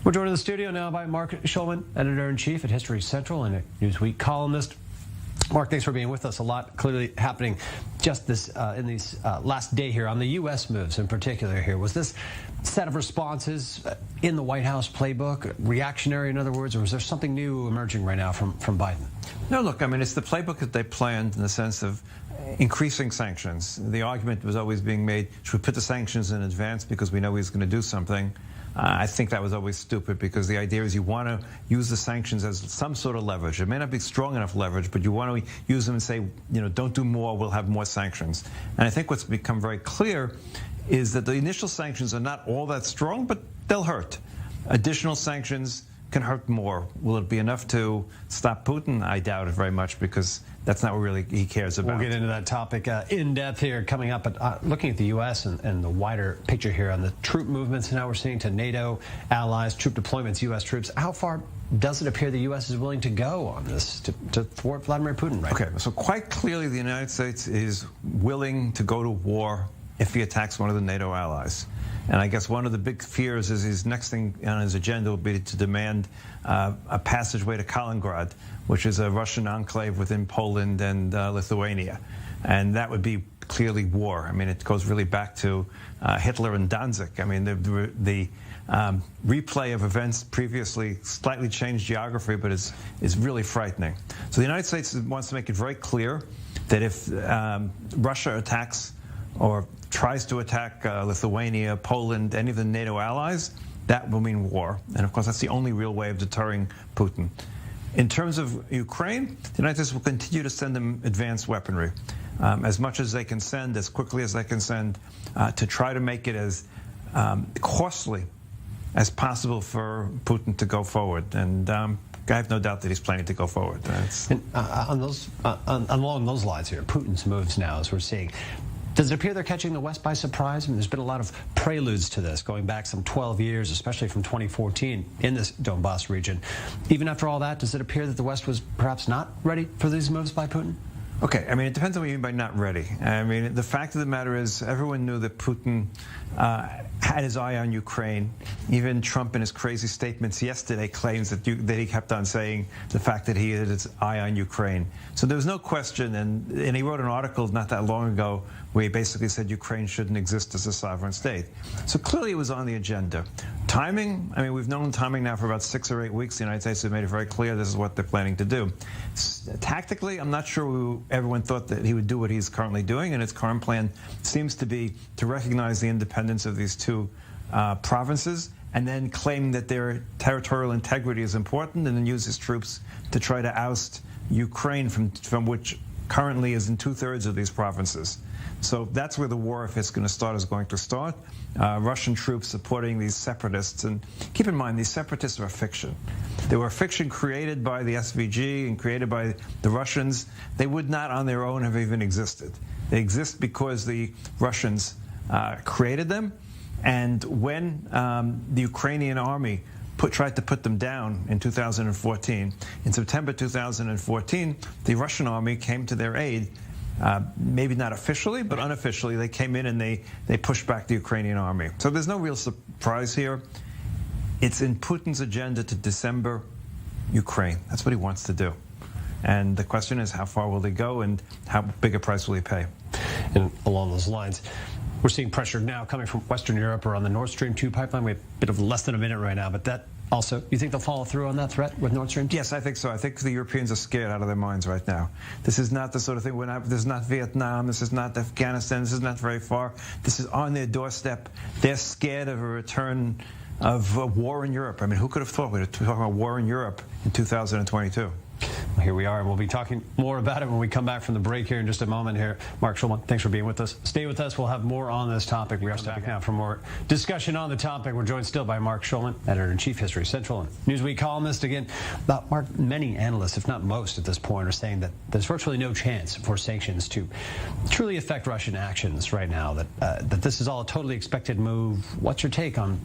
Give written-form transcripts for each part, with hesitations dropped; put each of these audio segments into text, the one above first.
We're joined in the studio now by Marc Schulman, editor-in-chief at History Central and a Newsweek columnist. Marc, thanks for being with us. A lot clearly happening just this in these last day here on the U.S. moves in particular here. Was this set of responses in the White House playbook, reactionary in other words, or was there something new emerging right now from Biden? No, look, I mean, it's the playbook that they planned in the sense of increasing sanctions. The argument was always being made, should we put the sanctions in advance because we know he's going to do something? I think that was always stupid because the idea is you want to use the sanctions as some sort of leverage. It may not be strong enough leverage, but you want to use them and say, you know, don't do more, we'll have more sanctions. And I think what's become very clear is that the initial sanctions are not all that strong, but they'll hurt. Additional sanctions can hurt more. Will it be enough to stop Putin? I doubt it very much because that's not what really he cares about. We'll get into that topic in depth here coming up. But looking at the U.S. and the wider picture here on the troop movements now we're seeing to NATO allies, troop deployments, U.S. troops, how far does it appear the U.S. is willing to go on this to thwart Vladimir Putin right now? Okay, so quite clearly the United States is willing to go to war if he attacks one of the NATO allies. And I guess one of the big fears is his next thing on his agenda will be to demand a passageway to Kaliningrad, which is a Russian enclave within Poland and Lithuania. And that would be clearly war. I mean, it goes really back to Hitler and Danzig. I mean, the replay of events previously slightly changed geography, but is really frightening. So the United States wants to make it very clear that if Russia attacks or tries to attack Lithuania, Poland, any of the NATO allies, that will mean war. And of course, that's the only real way of deterring Putin. In terms of Ukraine, the United States will continue to send them advanced weaponry, as much as they can send, as quickly as they can send, to try to make it as costly as possible for Putin to go forward. And I have no doubt that he's planning to go forward. Along those lines here, Putin's moves now, as we're seeing, does it appear they're catching the West by surprise? I mean, there's been a lot of preludes to this, going back some 12 years, especially from 2014 in this Donbass region. Even after all that, does it appear that the West was perhaps not ready for these moves by Putin? Okay, I mean, it depends on what you mean by not ready. I mean, the fact of the matter is everyone knew that Putin had his eye on Ukraine. Even Trump in his crazy statements yesterday claims that he kept on saying the fact that he had his eye on Ukraine. So there was no question, and he wrote an article not that long ago where he basically said Ukraine shouldn't exist as a sovereign state. So clearly it was on the agenda. Timing, I mean, we've known timing now for about 6 or 8 weeks. The United States has made it very clear this is what they're planning to do. Tactically, I'm not sure everyone thought that he would do what he's currently doing, and his current plan seems to be to recognize the independence of these two provinces and then claim that their territorial integrity is important and then use his troops to try to oust Ukraine from which currently is in 2/3 of these provinces. So that's where the war, if it's going to start, is going to start. Russian troops supporting these separatists. And keep in mind, these separatists are a fiction. They were a fiction created by the SVG and created by the Russians. They would not on their own have even existed. They exist because the Russians created them. And when the Ukrainian army tried to put them down in 2014, in September 2014, the Russian army came to their aid. Maybe not officially, but unofficially, they came in and they pushed back the Ukrainian army. So there's no real surprise here. It's in Putin's agenda to dismember Ukraine. That's what he wants to do. And the question is, how far will they go and how big a price will he pay? And along those lines, we're seeing pressure now coming from Western Europe or on the Nord Stream 2 pipeline. We have a bit of less than a minute right now, but that also, you think they'll follow through on that threat with Nord Stream 2? Yes, I think so. I think the Europeans are scared out of their minds right now. This is not the sort of thing, this is not Vietnam, this is not Afghanistan, this is not very far. This is on their doorstep. They're scared of a return of a war in Europe. I mean, who could have thought we were talking about war in Europe in 2022? Well, here we are, and we'll be talking more about it when we come back from the break here in just a moment here. Marc Schulman, thanks for being with us. Stay with us. We'll have more on this topic. We are back now for more discussion on the topic. We're joined still by Marc Schulman, editor-in-chief, History Central, and Newsweek columnist. Again, Marc, many analysts, if not most at this point, are saying that there's virtually no chance for sanctions to truly affect Russian actions right now, that this is all a totally expected move. What's your take on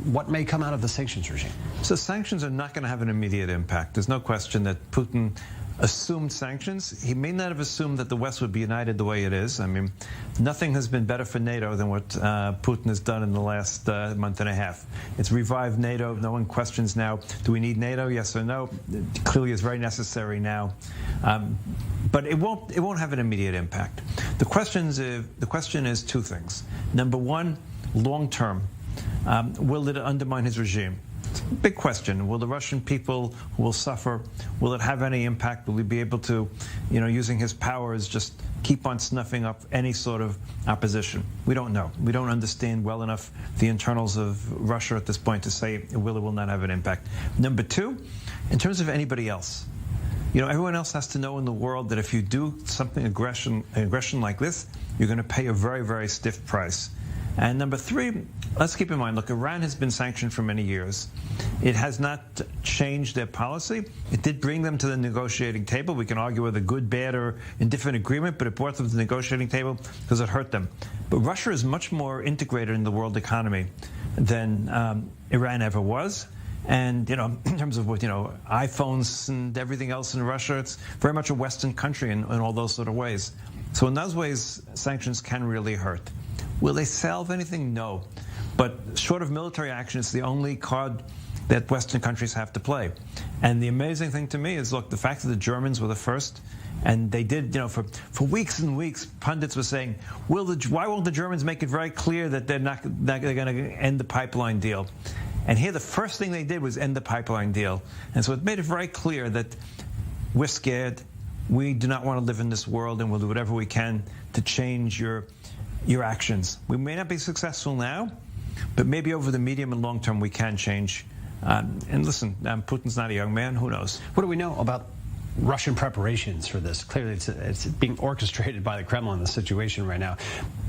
what may come out of the sanctions regime? So sanctions are not going to have an immediate impact. There's no question that Putin assumed sanctions. He may not have assumed that the West would be united the way it is. I mean, nothing has been better for NATO than what Putin has done in the last month and a half. It's revived NATO. No one questions now, do we need NATO, yes or no? It clearly is very necessary now. But it won't have an immediate impact. The question is two things. Number one, long term, will it undermine his regime? It's a big question. Will the Russian people who will suffer, will it have any impact? Will he be able to, using his powers, just keep on snuffing up any sort of opposition? We don't know. We don't understand well enough the internals of Russia at this point to say it will or will not have an impact. Number two, in terms of anybody else, everyone else has to know in the world that if you do something aggression like this, you're going to pay a very, very stiff price. And number three, let's keep in mind, look, Iran has been sanctioned for many years. It has not changed their policy. It did bring them to the negotiating table. We can argue whether good, bad, or indifferent agreement, but it brought them to the negotiating table because it hurt them. But Russia is much more integrated in the world economy than Iran ever was. And, in terms of what, iPhones and everything else in Russia, it's very much a Western country in all those sort of ways. So in those ways, sanctions can really hurt. Will they solve anything? No. But short of military action, it's the only card that Western countries have to play. And the amazing thing to me is, look, the fact that the Germans were the first, and they did, for weeks and weeks, pundits were saying, why won't the Germans make it very clear that they're going to end the pipeline deal? And here the first thing they did was end the pipeline deal. And so it made it very clear that we're scared, we do not want to live in this world, and we'll do whatever we can to change your actions. We may not be successful now, but maybe over the medium and long term we can change. And listen, Putin's not a young man. Who knows? What do we know about Russian preparations for this? Clearly, it's being orchestrated by the Kremlin, the situation right now.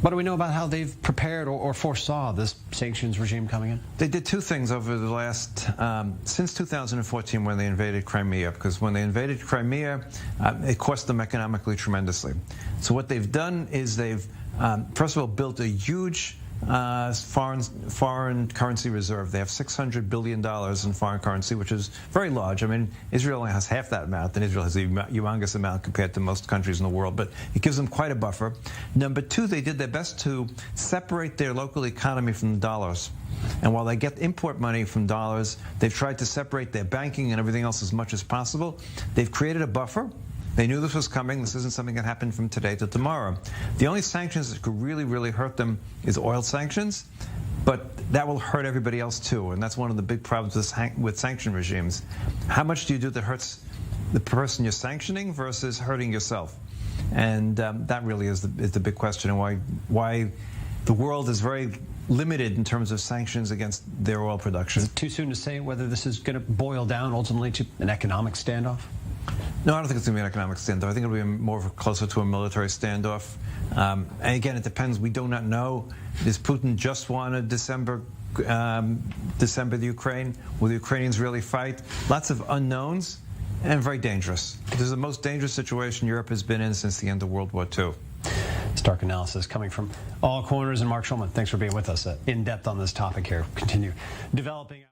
What do we know about how they've prepared or foresaw this sanctions regime coming in? They did two things over the last, since 2014 when they invaded Crimea, because when they invaded Crimea, it cost them economically tremendously. So what they've done is they've, first of all, built a huge foreign currency reserve. They have $600 billion in foreign currency, which is very large. I mean, Israel only has half that amount, and Israel has a humongous amount compared to most countries in the world, but it gives them quite a buffer. Number two, they did their best to separate their local economy from the dollars. And while they get import money from dollars, they've tried to separate their banking and everything else as much as possible. They've created a buffer. They knew this was coming. This isn't something that happened from today to tomorrow. The only sanctions that could really, really hurt them is oil sanctions, but that will hurt everybody else too, and that's one of the big problems with sanction regimes. How much do you do that hurts the person you're sanctioning versus hurting yourself? And that really is the big question, and why the world is very limited in terms of sanctions against their oil production. Is it too soon to say whether this is going to boil down ultimately to an economic standoff? No, I don't think it's going to be an economic standoff. I think it'll be more closer to a military standoff. And again, it depends. We do not know. Does Putin just want to December the Ukraine? Will the Ukrainians really fight? Lots of unknowns and very dangerous. This is the most dangerous situation Europe has been in since the end of World War II. Stark analysis coming from all corners. And Marc Schulman, thanks for being with us in depth on this topic here. Continue developing.